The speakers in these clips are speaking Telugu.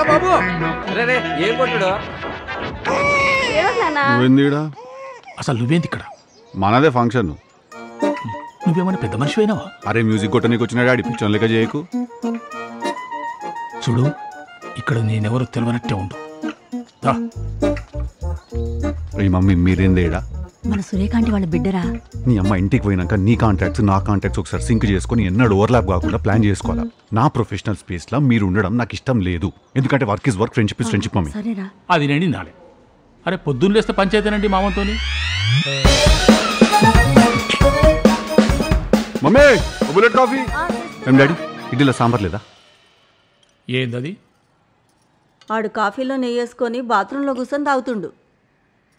బాబు ఏం కొట్టాడు అసలు నువ్వేంది ఇక్కడ? మనదే ఫంక్షన్. నువ్వేమైనా పెద్ద మనిషి అయినావా? అరే మ్యూజిక్ కొట్టనీకి వచ్చిన డాడీ పిచ్చోన్ లెక్క చేయకు. చూడు, ఇక్కడ నేనెవరో తెలియనట్టే ఉండు. ఈ మమ్మీ మీరేందేడా? మన సూర్యకాంతి వాళ్ళ బిడ్డరా? నీ అమ్మ ఇంటికి పోయినాక నీ కాంటాక్ట్స్ నా కాంటాక్ట్స్ ఒకసారి సింక్ చేసుకుని ఎన్నడూ ఓవర్లాప్ కాకుండా ప్లాన్ చేసుకోవాలా. నా ప్రొఫెషనల్ స్పేస్ లో మీరు ఉండడం నాకు ఇష్టం లేదు. ఎందుకంటే work is work, friendship is friendship. Mummy అది నేను నాలే. అరే పొద్దున్న లేస్తే పంచాయతీనండి మామతోని. Mummy bullet coffee. ఏం డాడీ ఇడ్లీలో సాంబార్ లేదా? ఏందది? ఆడు కాఫీలో నెయ్యి వేసుకొని బాత్రూంలో కూర్చొని తాగుతుండు.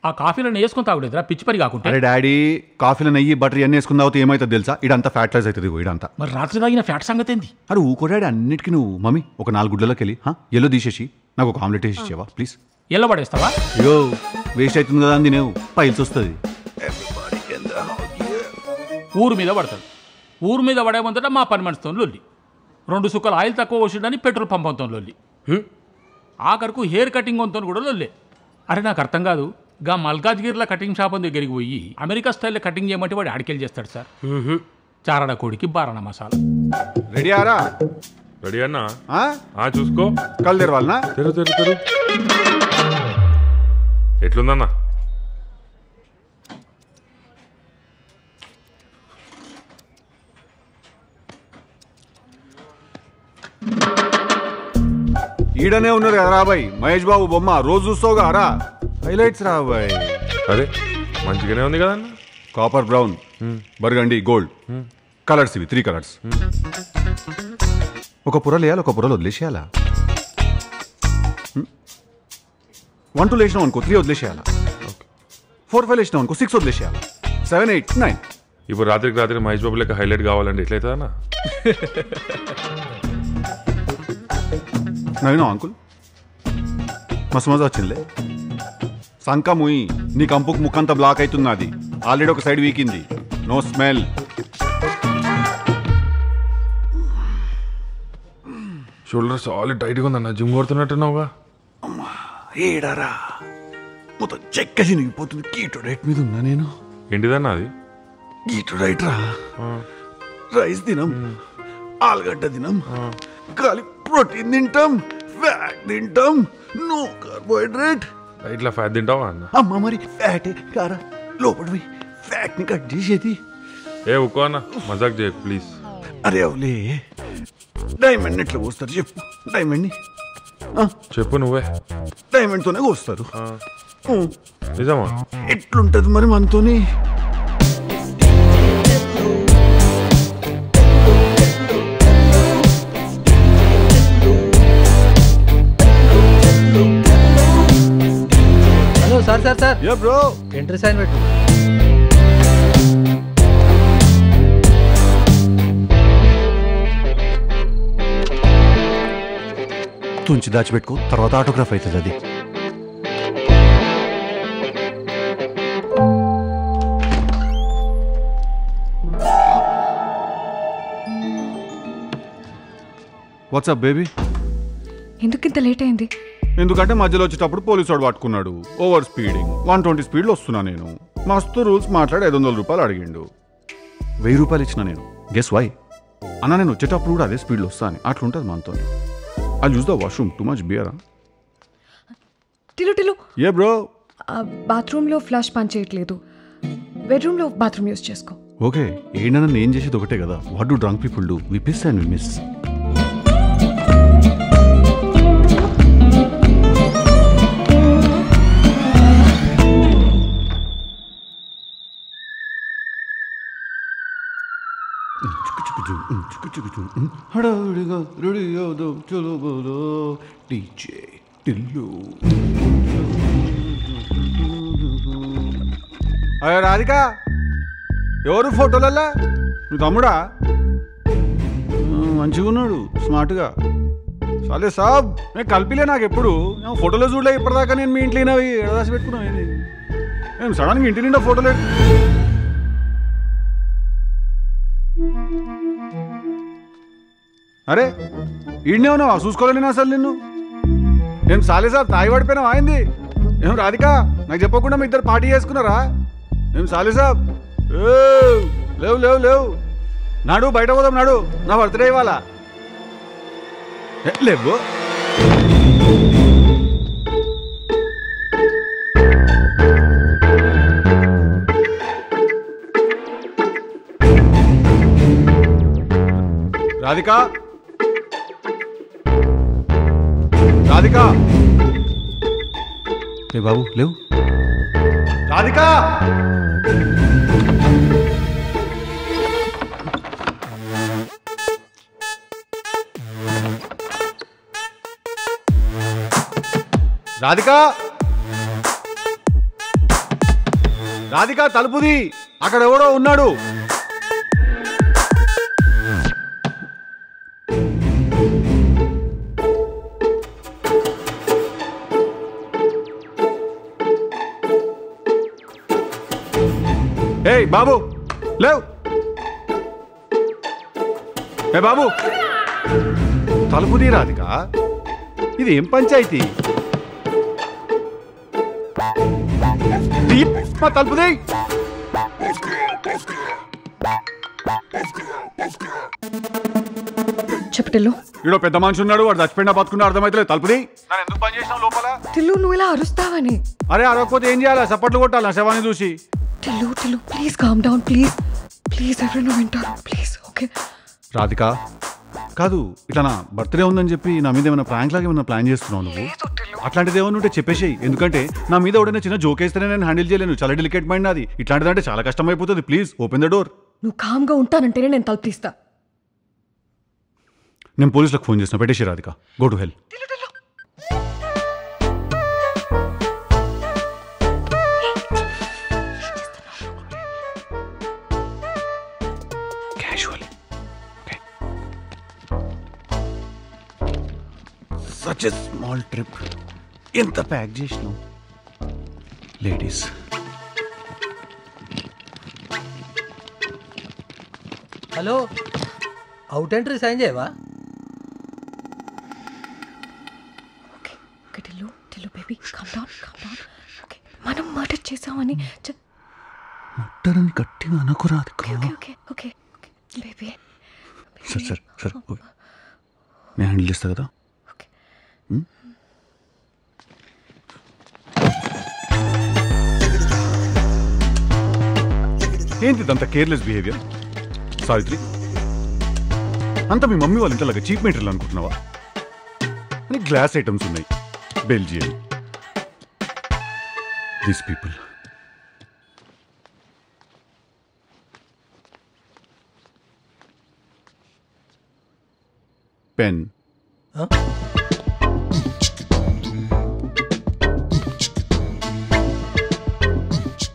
ఆ కాఫీలో నెయ్యి వేసుకొని తాగులేదురా పిచ్చి పని కాకుండా. అరే డాడీ కాఫీలో నెయ్యి బటర్ అన్నీ వేసుకుని తాగితే ఏమవుతుంది తెలుసా? ఇడంతా ఫ్యాట్ రైస్ అవుతుంది. ఇడంతా మరి రాత్రి తాగిన ఫ్యాట్ సంగతి ఏంది? అరే ఊకో డాడీ అన్నిటికీ నువ్వు. మమ్మీ ఒక 4 గుడ్లలోకి వెళ్ళి ఎల్లో తీసేసి నాకు ఒక ఆమ్లెట్ వేసి ఇచ్చేవా ప్లీజ్? ఎల్లో పడేస్తావా? అయ్యో వేస్ట్ అవుతుంది కదా అంది. నువ్వు పైల్స్ వస్తుంది. ఊరు మీద పడతాడు. ఊరు మీద పడే ముందట మా పని మనిషితో లొల్లి. 2 సుక్కలు ఆయిల్ తక్కువ పోసిండని పెట్రోల్ పంపంతో లొల్లి. ఆఖరకు హెయిర్ కటింగ్ వంతో కూడా లొల్లే. అరే నాకు అర్థం కాదు. గా మల్కాజ్గిరిలో కటింగ్ షాప్ దగ్గరికి పోయి అమెరికా స్టైల్లో కటింగ్ చేయమంటే వాడు ఆడికెళ్ళి చేస్తాడు సార్. చారడ కోడికి బారణ మసాలా. రెడీ ఆరా? రెడీ అన్నా చూసుకో. కళ్ళు తెరవాలనా? తెరు. ఎట్లుందన్నా? ఈడనే ఉన్నారు కదా రాబాయ్ మహేష్ బాబు బొమ్మ. రోజు చూస్తావుగా రా. హైలైట్స్ రాబాయ్. అరే మంచిగానే ఉంది కదా అన్న. Copper brown, burgundy, gold colours ఇవి 3 కలర్స్. ఒక పొరలు వేయాలి, ఒక పొరలు వదిలేసేయాలా. 1 2 వేసినాం అనుకో 3 వదిలేసేయాలా. 4 5 వేసినాం అనుకో 6 వదిలేసేయాలా. 7 8 9. ఇప్పుడు రాత్రికి మహేష్ బాబు లెక్క హైలైట్ కావాలంటే ఎట్లయితే అన్న? నవీనా అంకుల్ మస్తు మజా వచ్చిందిలే. సంక ముయి నీ కంపుకు ముక్కంతా బ్లాక్ అవుతున్నది. ఆల్రెడీ ఒక సైడ్ వీకింది. No smell. షోల్డర్ సాలిడ్ టైట్గా ఉందన్న. జిమ్ కొడుతున్నట్టున్నావుగా. ఏడారా మొత్తం చెక్క చినిగిపోతుంది. కీటో డైట్ మీద ఉన్నా నేను. ఏంటిదన్నా అది? కీటో డైట్ రా. రైస్ తినం, ఆలుగడ్డ తినం, ఖాళీ ప్రోటీన్ తింటాం, ఫ్యాట్ తింటాం, నో కార్బోహైడ్రేట్. ఇట్లా ఫ్యాట్ తింటావా అన్న? అమ్మ మరి ఫ్యాటే కారా లోపలివి ఫ్యాట్ ని కట్ చేసేది. ఉక్కో అన్న, మజాక్ చేయకు ప్లీజ్. అరే అవులే, డైమండ్ ఎట్లా కోస్తారు చెప్పు? డైమండ్ ని చెప్పు నువ్వే. డైమండ్ తోనే కోస్తారు. నిజమా? ఎట్లుంటది మరి మనతోని? Sir yeah bro, entry sign పెట్టు. తుంచి దాచిపెట్టుకో, తర్వాత ఆటోగ్రాఫ్ అవుతుంది అది. WhatsApp baby? ఎందుకు ఇంత లేట్ అయింది? ఎందుకంటే మధ్యలో వచ్చేటప్పుడు పోలీసు వాడు పట్టుకున్నాడు. ఓవర్ స్పీడింగ్ 120 స్పీడ్లో వస్తున్నా నేను. మస్తు రూల్స్ మాట్లాడి 500 రూపాయలు అడిగిండు. 1000 రూపాయలు ఇచ్చిన నేను. Guess why? అన్న నేను వచ్చేటప్పుడు కూడా అదే స్పీడ్లో వస్తా అని. అట్లుంటుంది మనతో. I use the washroom. Too much బియరా? టిలు ఏ బ్రో? బాత్రూంలో ఫ్లష్ పని చేయట్లేదు. బెడ్రూమ్లో బాత్రూమ్ యూజ్ చేసుకో. ఓకే, ఏంటన్నా నేను చేసేది ఒకటే కదా. What do drunk people do? We piss and we miss. హడావిడిగా రెడీ అవుదాం చలో బోలో డీజే టిల్లు. అయ్యో రాధిక, ఎవరు ఫోటోలల్లా? నువ్వు తమ్ముడా? మంచిగా ఉన్నాడు, స్మార్ట్గా. సరే సాబ్, నేను కలిపిలే నాకు ఎప్పుడు. ఫోటోలో చూడలే ఇప్పటిదాకా నేను. మీ ఇంట్లో ఎడదాసి పెట్టుకున్నావు ఏంది? నేను సడన్గా ఇంటి నిండా ఫోటోలు. అరే ఈడనే ఉన్నావా? చూసుకోలేను అసలు నిన్ను. ఏం సాలే సార్ తాగి పడిపోయినావు అయింది? ఏం రాధిక నాకు చెప్పకుండా మీ ఇద్దరు పార్టీ చేసుకున్నారా? ఏం సాలే సాబ్ లేవు లేవు లేవు నాడు బయట పోదాం నాడు, నా బర్త్డే ఇవాళ. లేవు రాధిక రాధిక లే బాబు లేవు రాధిక రాధిక రాధిక తలుపుది, అక్కడ ఎవడో ఉన్నాడు. ఏ బాబు లేవు. ఏ బాబు తలుపుది రాధిక, ఇది ఏం పంచాయతీ? మా తలుపుది. చెప్పటిల్లు ఈడో పెద్ద మనిషి ఉన్నాడు, వాడు చచ్చిపోయినా బతుకున్నా అర్థమైతే తలుపుది. నన్ను ఎందుకు పని చేసినావు లోపల? టిల్లు నువ్వు ఇలా అరుస్తావని. అరే అరవకపోతే ఏం చేయాలి? చప్పట్లు కొట్టాలి నా శవాన్ని చూసి. Tillu Tillu please calm down please please, ఎవరైనా వింటారు ప్లీజ్. ఓకే రాధిక కాదు, ఇట్లా నా బర్త్డే ఉందని చెప్పి నా మీద ఏమైనా ప్రాంక్ లాగా ఏమైనా ప్లాన్ చేస్తున్నావు నువ్వు? అట్లాంటిది ఏమన్నా ఉంటే చెప్పేసేయి, ఎందుకంటే నా మీద ఎవడైనా చిన్న జోక్ వేస్తేనే నేను హ్యాండిల్ చేయలేను. చాలా డెలికేట్ మైండ్ నాది, ఇట్లాంటిదంటే చాలా కష్టం అయిపోతుంది. Please open the door. నువ్వు కామ్గా ఉంటానంటేనే నేను తలుపు తీస్తా. నేను పోలీసులకు ఫోన్ చేసిన, పెట్టేసి Radhika. Go to hell. Such a small trip, ఎంత ప్యాక్ చేసినావు ladies. Hello, out entry sign చేయవా? Okay okay Tillu Tillu baby calm down calm down. Okay మనం మర్డర్ చేసామని మట్టరని గట్టిగా అనకు Radhika. Okay okay okay okay baby. సరే సరే సరే ఓకే, నేను హ్యాండిల్ చేస్తా కదా. ఏంటి అంత కేర్లెస్ బిహేవియర్ సావిత్రి? అంత మీ మమ్మీ వాళ్ళ ఇంట్లో చీప్ మెటీరియల్ అనుకుంటున్నావా? అని గ్లాస్ ఐటమ్స్ ఉన్నాయి, Belgian. These people pen.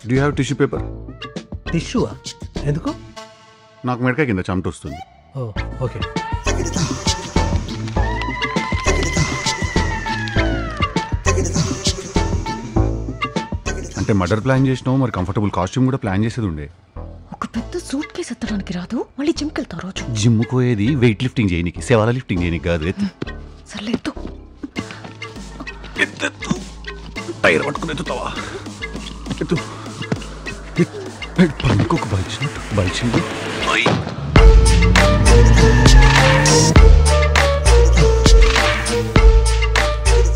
Do you have tissue paper? టిష్యూవా? ఎందుకు? నాకు మెడకాయ కింద చెమట వస్తుంది. Oh okay. అంటే మర్డర్ ప్లాన్ చేసినావు, మరి కంఫర్టబుల్ కాస్ట్యూమ్ కూడా ప్లాన్ చేసేది ఉండే. ఒక పెద్ద సూట్ కేసు ఎత్తడానికి రాదు, మళ్ళీ జిమ్కి వెళ్తావు రోజు. జిమ్కి పోయేది వెయిట్ లిఫ్టింగ్ చేయనికి, శవాల లిఫ్టింగ్ చేయనికి కాదు. సర్లే ఎత్తు. టైర్ పట్టుకుని ఎత్తుతావా? ఎత్తు. పనికొక బలిచింది.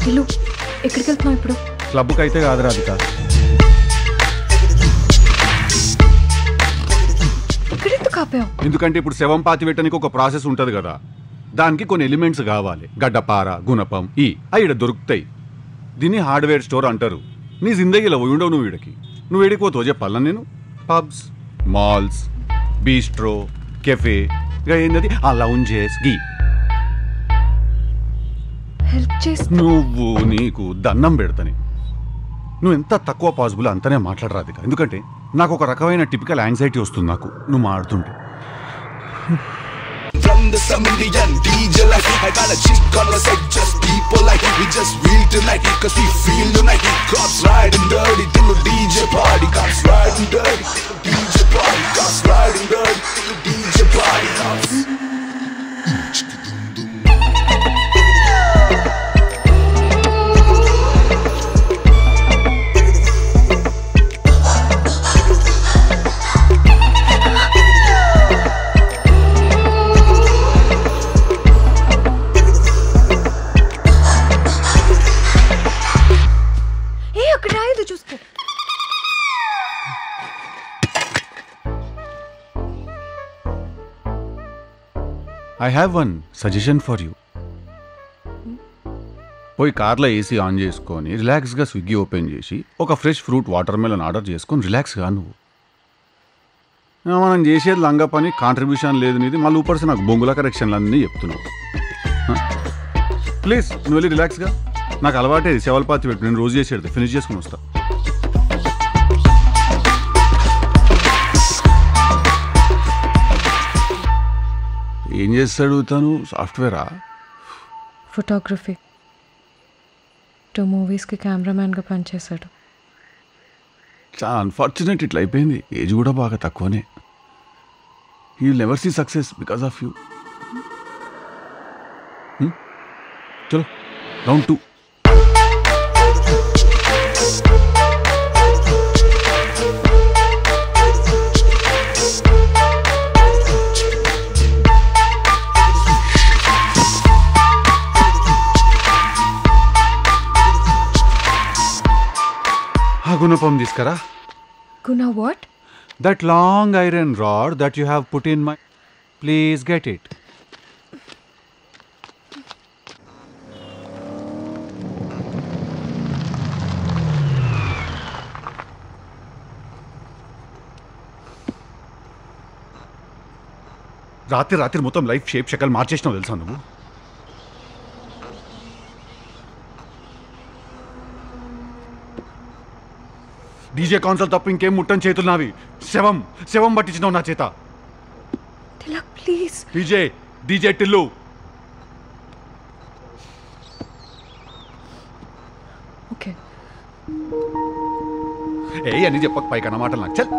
ఇల్లు ఎక్కడికి వెళ్తున్నావు ఇప్పుడు? క్లబ్కి అయితే కాదు రాధిక. ఇక్కడెందుకు ఆపావు? ఎందుకంటే ఇప్పుడు శవం పాతి పెట్టడానికి ఒక ప్రాసెస్ ఉంటుంది కదా, దానికి కొన్ని ఎలిమెంట్స్ కావాలి. గడ్డపార, గుణపం, ఈడ దొరుకుతాయి. దీన్ని హార్డ్వేర్ స్టోర్ అంటారు. నీ జిందగీలో ఉండవు నువ్వు వీడికి. నువ్వు ఏడిపోతావు చెప్పాలా నేను? పబ్స్, మాల్స్, బీస్ట్రో, కెఫే, ఇక ఏంటది ఆ లౌంజెస్ గీ. హెల్ప్ చేసి నువ్వు నీకు దండం పెడతాని. నువ్వు ఎంత తక్కువ పాసిబుల్ అంతనే మాట్లాడరాదు. ఎందుకంటే నాకు ఒక రకమైన టిపికల్ యాంగ్జైటీ వస్తుంది నాకు నువ్వు మాట్లాడుతుంటే. From the Samarian DJ like I got a chick on the side, just people like we just feel tonight, cause we feel tonight. Cops riding dirty till the DJ party. Cops riding dirty till the DJ party. Cops riding dirty till the DJ party. I have one suggestion for you. పోయి కార్లో ఏసీ ఆన్ చేసుకొని రిలాక్స్గా స్విగ్గీ ఓపెన్ చేసి ఒక fresh fruit water melon order చేసుకొని రిలాక్స్గా నువ్వు. మనం చేసేది లంగా పని, కాంట్రిబ్యూషన్ లేదు నీది, మళ్ళీ ఊపర్సి నాకు బొంగుల కరెక్షన్లు అన్నీ చెప్తున్నావు. ప్లీజ్ నువ్వు వెళ్ళి రిలాక్స్గా. నాకు అలవాటే సెవల్పాతి పెట్టు, నేను రోజు చేసేది ఫినిష్ చేసుకుని వస్తా. ఏం చేస్తాడు తను? సాఫ్ట్వేరా? ఫోటోగ్రఫీ. 2 మూవీస్కి కెమెరామ్యాన్గా పనిచేశాడు. చాలా అన్ఫార్చునేట్ ఇట్లా అయిపోయింది. ఏజ్ కూడా బాగా తక్కువనే. You will never see success because of you. చలో రౌండ్ 2. గుణపం తీసుకురా. గుణ what? That long iron rod that you have put in my... Please get it. రాత్రి మొత్తం లైఫ్ షేప్ షకల్ మార్చేసినావు తెలుసా నువ్వు? డీజే కాన్సల్ తప్ప ఇంకేం ముట్టని చేతులు నావి. శవం పట్టించినావు నా చేత. ప్లీజ్. డీజే టిల్లు. ఓకే. అని చెప్పక పైకన్నా మాటలు నాకు. చల్.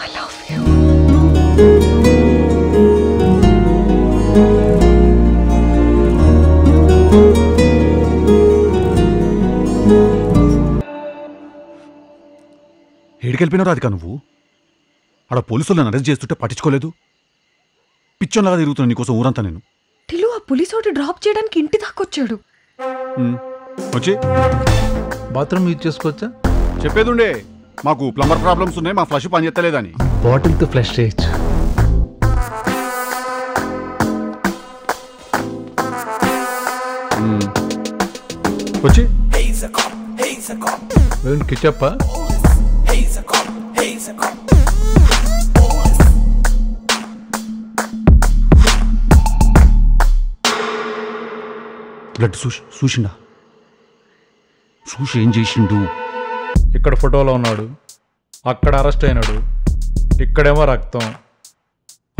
I love you. ఏడికెళ్ళిపోయినావు రాధిక నువ్వు? ఆడ పోలీసులు నన్ను అరెస్ట్ చేస్తుంటే పట్టించుకోలేదు. పిచ్చోన్లాగా తిరుగుతున్నా నీకోసం ఊరంతా నేను. టిల్లు ఆ పోలీసు వాడు డ్రాప్ చేయడానికి ఇంటి దాకా వచ్చాడు. వచ్చి బాత్రూమ్ యూజ్ చేసుకోవచ్చా? చెప్పేది ఉండే, మాకు ప్లంబర్ ప్రాబ్లమ్స్ ఉన్నాయి, మా ఫ్లష్ పని చేస్తలేదని. బాటిల్తో ఫ్లష్ చేయొచ్చు. వచ్చి కిచప్ప బ్లడ్ చూసిండా? చూసి ఏం చేసిండు? ఇక్కడ ఫోటోలో ఉన్నాడు, అక్కడ అరెస్ట్ అయినాడు, ఇక్కడేమో రక్తం,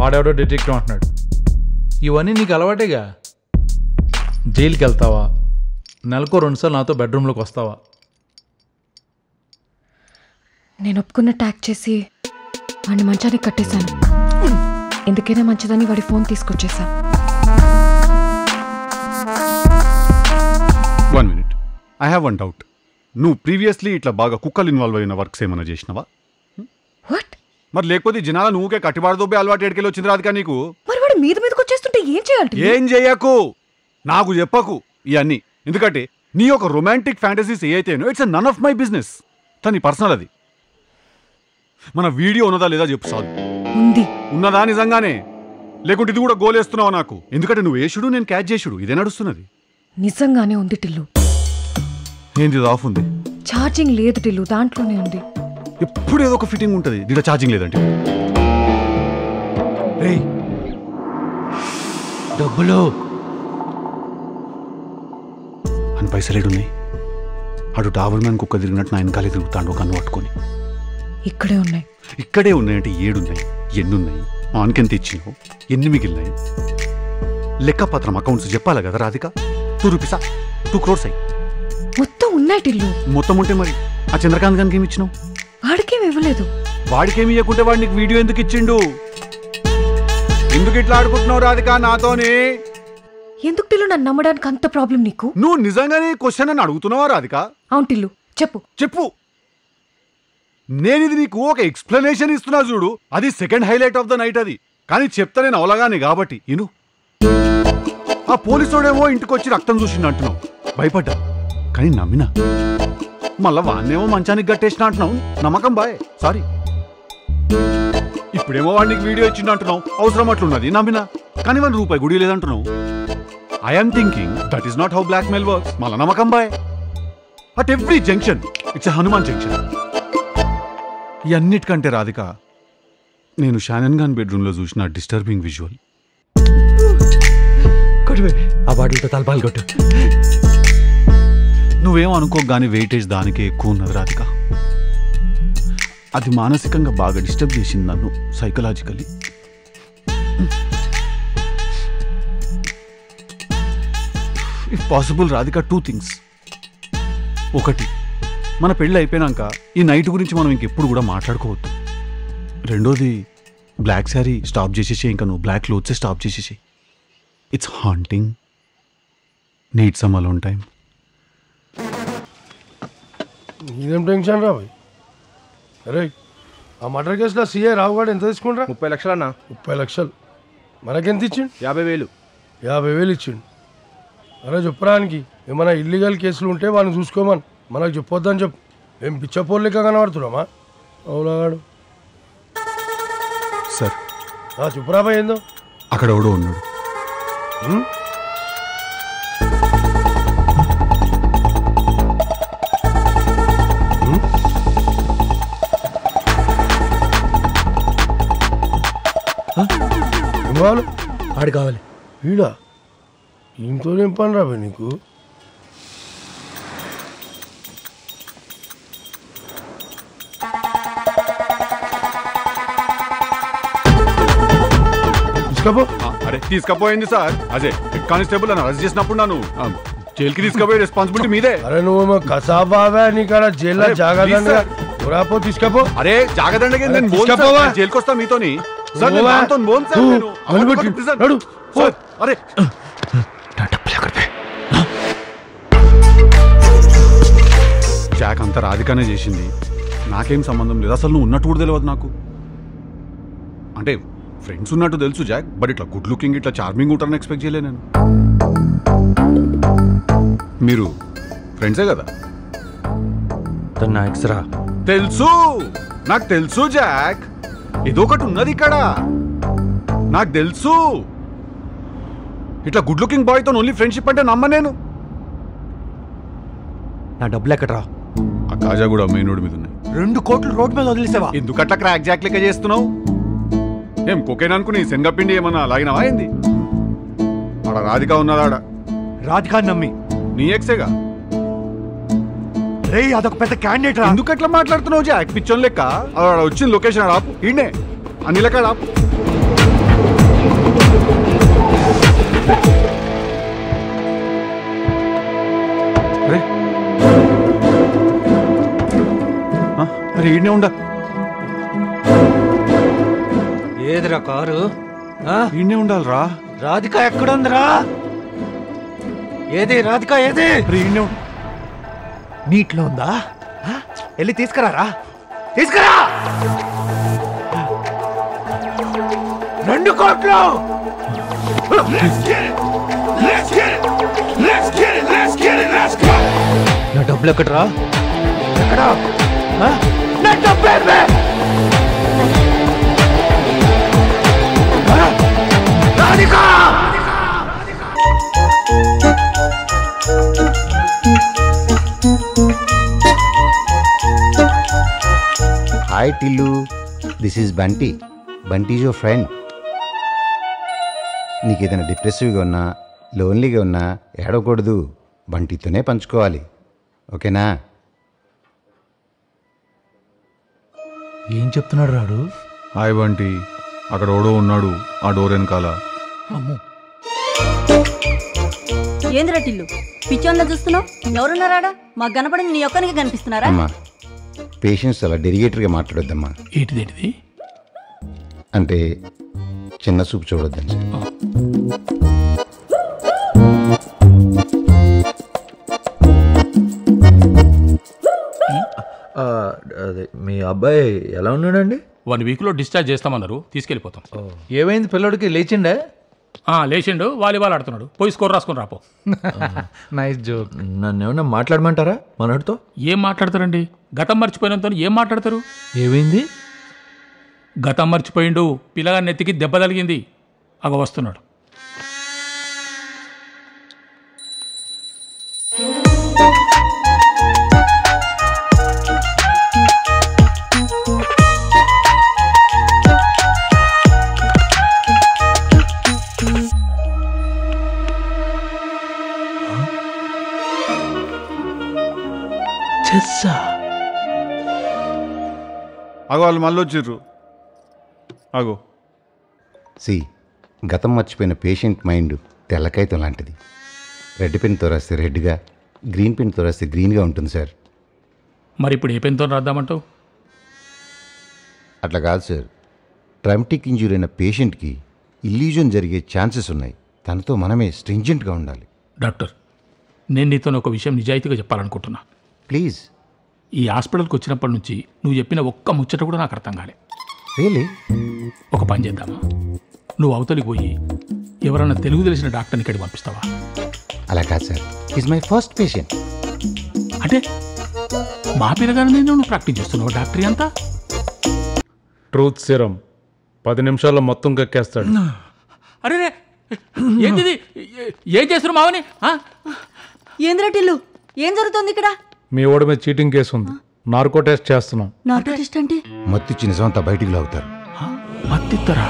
ఆడెవడో డిటెక్టివ్ అంటున్నాడు. ఇవన్నీ నీకు అలవాటేగా. జైలుకి వెళ్తావా? నెలకో 2 సార్లు నాతో బెడ్రూమ్లోకి వస్తావా? నేను ఒప్పుకున్న ట్యాగ్ చేసి వాడిని మంచానికి కట్టేశాను. ఎందుకైనా మంచిదని వాడి ఫోన్ తీసుకొచ్చేసా. 1 minute. I have one doubt. నువ్వు ప్రీవియస్లీ ఇట్లా బాగా కుక్కలు ఇన్వాల్వ్ అయిన వర్క్స్ ఏమైనా చేసినావా? వాట్? మరి లేకపోతే జనాల నువ్వుకే కట్టిబాడదోబ్బే అలవాటు ఎడికెళ్ళి వచ్చింది రాదుగా నీకు? మరి వాడు మీదకి వచ్చేస్తుంటే ఏం చేయాలి? ఏం చెయ్యకు, నాకు చెప్పకు ఇవన్నీ. ఎందుకంటే నీ యొక్క రొమాంటిక్ ఫ్యాంటసీస్ ఏ అయితేనో it's none of my business. తని పర్సనల్ అది. మన వీడియో ఉన్నదా లేదా చెప్పు చాలు. ఉంది. ఉన్నదా నిజంగానే? లేకుంటే ఇది కూడా గోలేస్తున్నావు నాకు? ఎందుకంటే నువ్వు వేసుడు, నేను క్యాచ్ చేసుడు, ఇదే నడుస్తున్నది. నిజంగానే ఉంది టిల్లు. ఏంది ఆఫ్ ఉంది? ఛార్జింగ్ లేదు టిల్లు, దాంట్లోనే ఉంది. ఎప్పుడు ఏదో ఒక ఫిట్టింగ్ ఉంటుంది, దీంట్లో ఛార్జింగ్ లేదంటే. డబ్బులు అని పైసలేడున్నాయి. అటు డాబర్ మ్యాన్ కుక్క తిరిగినట్టు నా వెనకాలే తిరుగుతాడు కన్ను పట్టుకొని. ఇక్కడే ఉన్నాయి. ఇక్కడే ఉన్నాయంటే 7 ఉన్నాయి. ఎన్నున్నాయి? ఆన్కెంత ఇచ్చినావు? ఎన్ని మిగిలినాయి? లెక్కపత్రం అకౌంట్స్ చెప్పాలి కదా రాధిక. 2 రూపీసా? 2 crores అయ్యి మొత్తం ఉన్నాయి టిల్లు. మొత్తం ఉంటే మరి ఆ చంద్రకాంత్ గారికి ఏమి ఇచ్చినావు? వాడికేమి ఇవ్వలేదు. వాడికేమి ఇవ్వకుంటే వాడు నీకు వీడియో ఎందుకు ఇచ్చిండు? ఎందుకు ఇట్లా ఆడుకుంటున్నావు రాధిక నాతోనే? ఎందుకు టిల్లు నన్ను నమ్మడానికి అంత ప్రాబ్లం నీకు? నువ్వు నిజంగానే క్వశ్చన్ అని అడుగుతున్నావా రాధిక? అవును టిల్లు, చెప్పు. నేను ఇది నీకు ఒక ఎక్స్ప్లెనేషన్ ఇస్తున్నా చూడు, అది second highlight of the night. అది కానీ చెప్తా నేను అవలగానే కాబట్టి ఇను. ఆ పోలీసుడేమో ఇంటికి వచ్చి రక్తం చూసిండు అంటున్నావు, భయపడ్డా కానీ నమ్మినా. మళ్ళా వాడినేమో మంచానికి గట్టేసిన అంటున్నావు. నమ్మకం బాయ్, సారీ. ఇప్పుడేమో వాడికి వీడియో ఇచ్చిండు అంటున్నావు, అవసరం అట్లున్నది నమ్మినా. కానీ వాడి రూపాయి గుడి లేదంటున్నావు. I'm thinking that is not how blackmail works. మళ్ళా నమ్మకం boy. At every junction it's Hanuman junction. ఈ అన్నిటికంటే రాధిక, నేను షానన్ ఖాన్ బెడ్రూమ్లో చూసిన డిస్టర్బింగ్ విజువల్. ఆ బాటిల్తో తలపాలు కొట్టు. నువ్వేం అనుకోగానే వెయిటేజ్ దానికే ఎక్కువ ఉన్నది రాధిక. అది మానసికంగా బాగా డిస్టర్బ్ చేసింది నన్ను, psychologically. If possible Radhika, 2 things. ఒకటి, మన పెళ్ళి అయిపోయినాక ఈ నైట్ గురించి మనం ఇంకెప్పుడు కూడా మాట్లాడుకోవద్దు. రెండోది, బ్లాక్ శారీ స్టాప్ చేసేసి, ఇంకా నువ్వు బ్లాక్ క్లోత్సే స్టాప్ చేసేసి. It's haunting. Need some alone time. ఇదేం టెన్షన్ రా భాయ్. అరే ఆ మర్డర్ కేసులో సీఐ రావుగాడు ఎంత తీసుకుంటా? 30 లక్షలు అన్న. 30 లక్షలు. మనకెంత ఇచ్చిండు? 50,000. 50,000 ఇచ్చిండు. అరే చెప్పురానికి ఏమైనా ఇల్లీగల్ కేసులు ఉంటే వాళ్ళని చూసుకోమని మనకు చెప్పొద్దని చెప్పు. ఏం పిచ్చపోలు లెక్క కనబడుతున్నామా? అవులాగాడు. సార్ చెప్పురా భాయ్, ఏందో అక్కడ ఎవడో ఉన్నాడు. ఆడు కావాలి. వీడా ఇంట్లో ఏం పని రా భాయ్ నీకు? అరే తీసుకపోయింది సార్. అదే హెడ్ కానిస్టేబుల్ అని అరెస్ట్ చేసినప్పుడు నన్ను జైలుకి తీసుకుపోయే రెస్పాన్సిబిలిటీ మీదే. అరే నువ్వు కసాబావా, నీకాడ జైల్లో జాగ్రత్త తీసుకపో. అరే జాగ్రత్త జైలుకి వస్తా మీతోని. అరే జాక్ అంతా రాధికానే చేసింది, నాకేం సంబంధం లేదు. అసలు నువ్వు ఉన్నట్టు కూడా తెలియదు నాకు. అంటే ఫ్రెండ్స్ ఉన్నట్టు తెలుసు జాక్, బట్ ఇట్లా గుడ్ లుకింగ్, ఇట్లా చార్మింగ్ ఉంటారని ఎక్స్పెక్ట్ చేయలే నేను. మీరు ఫ్రెండ్సే కదా? నా ఎక్స్రా తెలుసు, నాకు తెలుసు జాక్. ఏదో ఒకటి ఉన్నది ఇక్కడ, నాకు తెలుసు. ఇట్లా గుడ్ లుకింగ్ బాయ్తో ఓన్లీ ఫ్రెండ్షిప్ అంటే నమ్మ నేను. నా డబ్బులు ఎక్కడరా? ఆ కాజా కూడా మెయిన్ రోడ్ మీద ఉన్నాయి. 2 కోట్లు రోడ్ మీద వదిలేసావా? ఎందుకట్లా క్రాక్ జాక్ లెక్క చేస్తున్నావు? ఏం కొకేన్ అనుకుని శనగపిండి ఏమన్నా లాగినవా ఏంది? ఆడ రాధిక ఉన్నదాడ. రాధికా నమ్మి నీ ఎక్సేగా? రే అదొక పెద్ద క్యాండిడేట్ రా. ఎందుకట్లా మాట్లాడుతున్నావు జాక్? పిచ్చోన్ లెక్క. ఆడ వచ్చిన లొకేషన్ ఆపు, ఈయనే అన్ని లెక్క ఆపు. అరే ఈయనే ఉండ. ఏదిరా కారు? ఈయనే ఉండాలిరా. రాధిక ఎక్కడుందిరా? ఏది రాధిక ఏది? ఈయనే నీట్లో ఉందా? వెళ్ళి తీసుకురారా, తీసుకురా. 2 కోట్లు. నా డబ్బులు ఎక్కడరా? ఎక్కడా? నా డబ్బులు Radhika. Hi Tillu, this is Bunty. Bunty is your friend. నీకు ఏదైనా డిప్రెసివ్గా ఉన్నా, లోన్లీగా ఉన్నా ఏడవకూడదు, బంటితోనే పంచుకోవాలి. ఓకేనా? ఏం చెప్తున్నాడు రాడు? హాయ్ బంటి, అక్కడ ఓడో ఉన్నాడు ఆ డోర్ వెనకాల. ఏంద్రా టిల్లు పిచ్చోన్లా చూస్తున్నావు? ఎవరున్నారాడా? మాకు కనపడింది నీ ఒక్కనికి కనిపిస్తున్నారా? అమ్మా, పేషెంట్స్ అలా డెరిగేటర్గా మాట్లాడొద్దమ్మా. ఏంటిదేంటిది? అంటే చిన్న చూపు చూడొద్దని. అదే మీ అబ్బాయి ఎలా ఉన్నాడండి? 1 వీక్లో డిశ్చార్జ్ చేస్తామన్నారు, తీసుకెళ్ళిపోతాం. ఏమైంది పిల్లడికి? లేచిండే? లేచిండు వాలీబాల్ ఆడుతున్నాడు. పోయి స్కోర్ రాసుకొని రాపో. Nice joke. నన్ను ఏమన్నా మాట్లాడమంటారా మనోడితో? ఏం మాట్లాడతారండి? గతం మర్చిపోయినంత ఏం మాట్లాడతారు? ఏమైంది? గతం మర్చిపోయిండు. పిల్లగాని నెత్తికి దెబ్బ తగిలింది. అగ వస్తున్నాడు. అగో వాళ్ళు మళ్ళీ వచ్చిర్రు. అగో సి గతం మర్చిపోయిన పేషెంట్ మైండ్ తెల్లకాయతం లాంటిది. రెడ్ పెన్తో రాస్తే రెడ్గా, గ్రీన్ పెన్తో రాస్తే గ్రీన్గా ఉంటుంది సార్. మరి ఇప్పుడు ఏ పెన్తో రాద్దామంటావు? అట్లా కాదు సార్. ట్రామటిక్ ఇంజూరీ అయిన పేషెంట్కి ఇల్యూజన్ జరిగే ఛాన్సెస్ ఉన్నాయి. తనతో మనమే స్ట్రింజెంట్గా ఉండాలి. డాక్టర్, నేను నీతో ఒక విషయం నిజాయితీగా చెప్పాలనుకుంటున్నా. ప్లీజ్. ఈ హాస్పిటల్కి వచ్చినప్పటి నుంచి నువ్వు చెప్పిన ఒక్క ముచ్చట కూడా నాకు అర్థం కాలే. రియలీ? ఒక పని చేద్దామా? నువ్వు అవతలికి పోయి ఎవరన్నా తెలుగు తెలిసిన డాక్టర్ని ఇక్కడికి పంపిస్తావా? అలా కాదు sir. Is my first patient. అంటే మా పిల్లగానే నువ్వు ప్రాక్టీస్ చేస్తున్నావు డాక్టరీ అంతా? ట్రూత్ సిరం 10 నిమిషాల్లో మొత్తం కక్కేస్తాడు. అరే ఏంటిది? ఏం చేస్తున్నారు మావని? ఏంద్రా టిల్లు, ఏం జరుగుతుంది ఇక్కడ? మీ ఓడి మీద చీటింగ్ కేసు ఉంది. నార్కో టెస్ట్ చేస్తున్నాం. నార్కో టెస్ట్ అంటే? మత్తిచ్చి నిజమంతా బయటికి లాగుతారు. మత్తిత్తరా?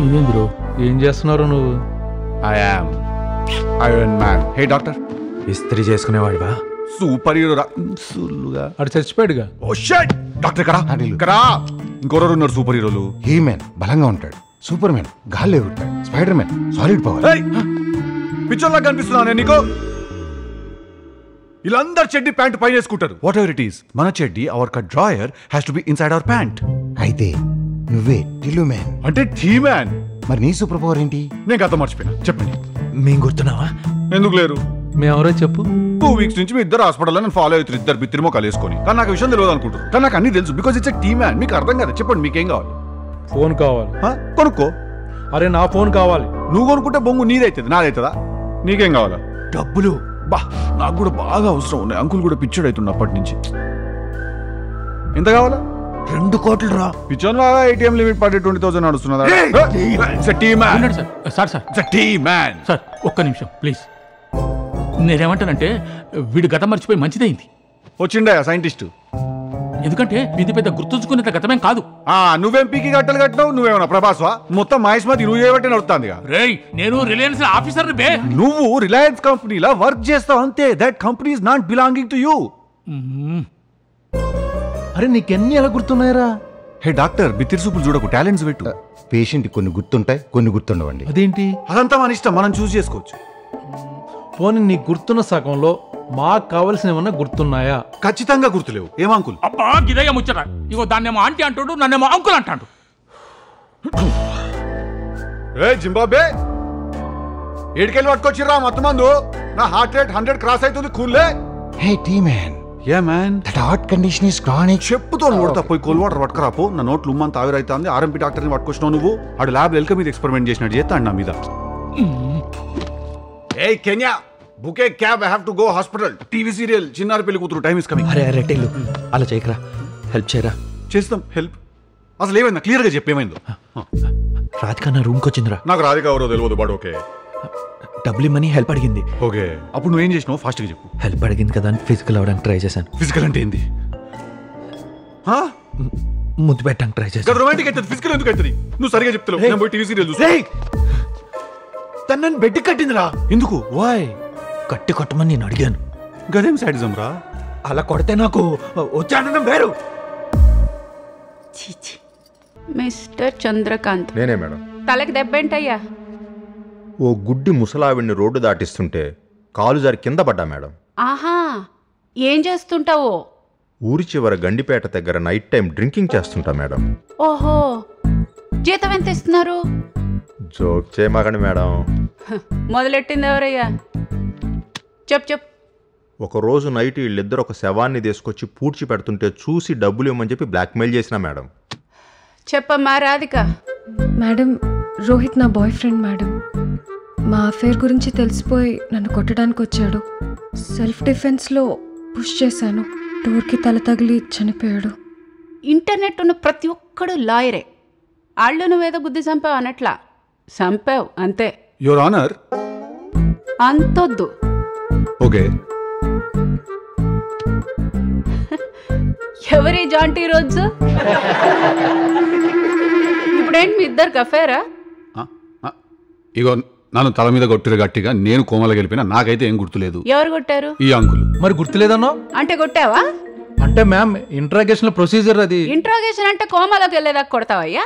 ఇదేంద్రు ఏం చేస్తున్నారు నువ్వు? I am iron man. Hey doctor. ఇస్త్రీ చేసుకునేవాడివా? Super hero సుల్లుగా. అటు చచ్చిపోయాడుగా. ఓ షట్. డాక్టర్ కరా ఇంకొరరు ఉన్నారు సూపర్ హీరోలు. హీ మ్యాన్ బలంగా ఉంటాడు. సూపర్ మ్యాన్ గాల్లో ఎగురుతాడు. Spider man solid power. పిక్చర్లా కనిపిస్తున్నా నేను నీకు? వీళ్ళందరు చెడ్డి ప్యాంట్ పైన వేసుకుంటారు. వాట్ ఎవర్ ఇట్ ఈస్, మన చెడ్డి our cut drawer has to be inside our pant. అయితే నువ్వే టిల్లు మ్యాన్. అంటే టీ మ్యాన్. మరి నీ సూపర్ పవర్ ఏంటి? నేను గతం మర్చిపోయినా. చెప్పండి. మేము గుర్తున్నావా? ఎందుకు లేరు? మేమెవరో చెప్పు. 2 వీక్స్ నుంచి మీ ఇద్దరు హాస్పిటల్లో నేను ఫాలో అవుతారు. ఇద్దరు బిత్తిరిమో కలిసుకొని. కానీ నాకు విషయం తెలియదు అనుకుంటారు. కానీ నాకు అన్ని తెలుసు. Because it's T man. మీకు అర్థం కదా. చెప్పండి మీకేం కావాలి? ఫోన్ కావాలి. కొనుక్కో. అరే నా ఫోన్ కావాలి. నువ్వు కొనుక్కుంటే బొంగు నీదైతుంది, నాదైతుందా? నీకేం కావాలా? డబ్బులు. బా నాకు కూడా బాగా అవసరం ఉన్నాయి. అంకుల్ కూడా పిచ్చోడు అవుతుంది అప్పటి నుంచి. ఎంత కావాలా? 2 కోట్లు రా. పిచ్చోన్ లాగా ATM లిమిట్ పడి 20,000 నడుస్తున్నదా? సార్ ఒక్క నిమిషం ప్లీజ్. నేనేమంటానంటే వీడు గతం మర్చిపోయి మంచిదైంది. వచ్చిండా సైంటిస్ట్? ఎందుకంటే ఇది పెద్ద గుర్తుంచుకునేంత గతమేం కాదు. నువ్వేం పీకి గట్టలు కట్టినావు? నువ్వేమన్నా ప్రభాస్వా? మొత్తం మహేష్మతి నువ్వు చేయబట్టి నడుస్తుంది. నేను రిలయన్స్ ఆఫీసర్ బే. నువ్వు రిలయన్స్ కంపెనీలా వర్క్ చేస్తావు అంతే. That company is not belonging to you. అరే నీకెన్ని ఎలా గుర్తున్నాయరా? హే డాక్టర్, బిత్తిరి సూపులు చూడకు, టాలెంట్స్ పెట్టు. పేషెంట్ కొన్ని గుర్తుంటాయి, కొన్ని గుర్తుండవండి. అదేంటి? అదంతా మన ఇష్టం, మనం చూస్ చేసుకోవచ్చు. పోనీ నీకు గుర్తున్న సగంలో మాకు కావలసిన ఏమన్నా గుర్తున్నాయా? ఖచ్చితంగా గుర్తులేవు. ఏం అంకుల్? అబ్బా గిదయ్య ముచ్చట. ఇగో దాన్నేమో ఆంటీ అంటాడు, నన్నేమో అంకుల్ అంటాడు. జింబాబే ఏడికెళ్ళి పట్టుకొచ్చిర్రా మొత్తం మందు? నా హార్ట్ రేట్ 100 క్రాస్ అవుతుంది. కూల్లే. Hey tea man. Yeah man. That heart condition is chronic. చెప్పుతో కొడతా. పోయి కోల్ వాటర్ పట్టుకురాపో. నా నోట్లు ఉమ్మంత ఆవిరైతుంది. RMP డాక్టర్ని పట్టుకొచ్చినావు నువ్వు. ఆడు ల్యాబ్ ఎల్క మీద ఎక్స్పెరిమెంట్ చేసినట్టు చేస్తాడు నా మీద. Hey can you book a cab, I have to go hospital. TV serial చిన్నారి పెళ్లి కూతురు టైం ఇస్ కమింగ్. అరే టెల్లు అలా చేయకరా. హెల్ప్ చేయరా. చేస్తాం హెల్ప్. అసలు ఏమైందా క్లియర్గా చెప్పేమైందో? రాధిక నా రూమ్కి వచ్చిందిరా. నాకు రాధిక ఎవరో తెలియదు. But okay. డబ్బులు ఇమ్మని హెల్ప్ అడిగింది. ఓకే, అప్పుడు నువ్వేం చేసినావు? ఫాస్ట్గా చెప్పు. హెల్ప్ అడిగింది కదా అని ఫిజికల్ అవ్వడానికి ట్రై చేశాను. ఫిజికల్ అంటే ఏంది? ముద్దు పెట్టడానికి ట్రై చేశాను. రొమాంటిక్ అవుతుంది, ఫిజికల్ ఎందుకు అవుతుంది? నువ్వు సరిగా చెప్తావు. నేను పోయి టీవీ సీరియల్ చూస్తా. తను నన్ను బెడ్ కట్టిందిరా. ఎందుకు? వాయ్? కట్టి కొట్టమని నేను అడిగాను. గదేం సాడిజం రా? అలా కొడితే నాకు వచ్చానడం వేరు. మిస్టర్ చంద్రకాంత్. నేనే మేడం. తలకి దెబ్బేంటయ్యా? ఓ గుడ్డి ముసలావిడిని రోడ్డు దాటిస్తుంటే కాలు జారి కింద పడ్డా మేడం. ఆహా, ఏం చేస్తుంటావో? ఊరి చివర గండిపేట దగ్గర నైట్ టైం డ్రింకింగ్ చేస్తుంటా మేడం. ఓహో, జీతం ఎంత ఇస్తున్నారు? జోక్ చేయమాకండి మేడం. మొదలెట్టింది ఎవరయ్యా? చెప్పు. ఒకరోజు నైట్ వీళ్ళిద్దరు ఒక శవాన్ని తీసుకొచ్చి పూడ్చి పెడుతుంటే చూసి డబ్బులు ఇవ్వమని చెప్పి బ్లాక్మెయిల్ చేసిన మేడం. చెప్పమ్మా రాధిక. మేడం, రోహిత్ నా బాయ్ ఫ్రెండ్ మేడం. మా అఫేర్ గురించి తెలిసిపోయి నన్ను కొట్టడానికి వచ్చాడు. సెల్ఫ్ డిఫెన్స్లో పుష్ చేశాను. డోర్కి తల తగిలి చనిపోయాడు. ఇంటర్నెట్ ఉన్న ప్రతి ఒక్కడు లాయరే. ఆళ్ళు నువ్వేదో బుద్ధి చంపావు అన్నట్లా చంపావు అంతే. Your honour. అంతొద్దు. ఓకే. ఎవరి జాంటీ రోజు? ఇప్పుడేంటి మీ ఇద్దరికి అఫేరా? ఇగో నన్ను తల మీద కొట్టిరు గట్టిగా, నేను కోమలో గెలిపినా, నాకైతే ఏం గుర్తులేదు. ఎవరు కొట్టారు? ఈ అంకులు. మరి గుర్తులేదన్నా? అంటే కొట్టావా? అంటే మ్యామ్ ఇంట్రాగేషన్ ప్రొసీజర్ అది. ఇంట్రాగేషన్ అంటే కోమలోకి వెళ్ళేదాకా కొడతావయ్యా?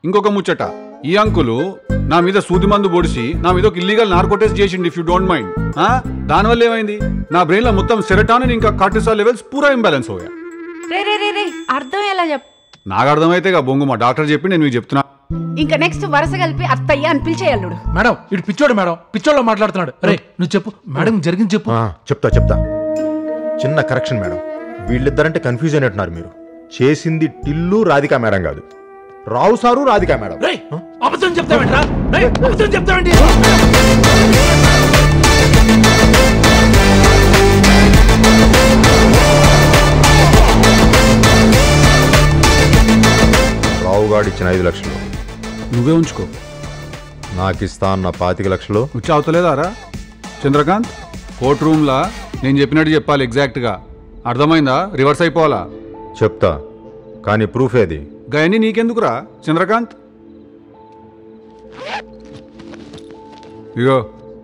ఇంకొక ముచ్చట, ఈ అంకులు నా మీద సూది మందు పొడిచి నా మీద ఒక ఇల్లీగల్ నార్కోటెస్ట్ చేసిండు, ఇఫ్ యూ డోంట్ మైండ్. దానివల్ల ఏమైంది, నా బ్రెయిన్ లో మొత్తం సెరటానిన్ ఇంకా కార్టిసాల్ లెవెల్స్ పూరా ఇంబ్యాలెన్స్ అయ్యా. రే అర్థం ఎలా చెప్పు? నాకు అర్థమైతే బొంగు మా డాక్టర్ చెప్పి నేను మీకు చెప్తున్నా. ఇంకా నెక్స్ట్ వరుస కలిపి అత్తయ్య అని పిలిచేయాలి. మేడం ఇటు పిచ్చోడు, మేడం పిచ్చోళ్ళ మాట్లాడుతున్నాడు. రే నువ్వు చెప్పు మేడం, జరిగింది చెప్పు. చెప్తా. చిన్న కరెక్షన్ మేడం, వీళ్ళిద్దరంటే కన్ఫ్యూజ్ అయినట్టున్నారు మీరు. చేసింది టిల్లు రాధిక మేడం కాదు, రావు సారు రాధిక మేడం. అబద్ధం చెప్తావేంట్రా? అబద్ధం చెప్తావేంటి? రావుగాడు ఇచ్చిన 5 లక్షలు నువ్వే ఉంచుకో. నాకు ఇస్తా అన్న 25 లక్షలు వచ్చి అవుతలేదారా చంద్రకాంత్? కోర్ట్ రూమ్లా నేను చెప్పినట్టు చెప్పాలి ఎగ్జాక్ట్గా, అర్థమైందా? రివర్స్ అయిపోవాలా? చెప్తా, కానీ ప్రూఫ్ ఏది? గయని నీకెందుకురా చంద్రకాంత్? ఇగో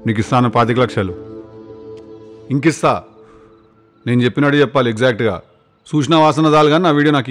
నీకు ఇస్తాను 25 లక్షలు. ఇంకిస్తా, నేను చెప్పినట్టు చెప్పాలి ఎగ్జాక్ట్గా. సూచన వాసన దాలు కానీ నా వీడియో నాకు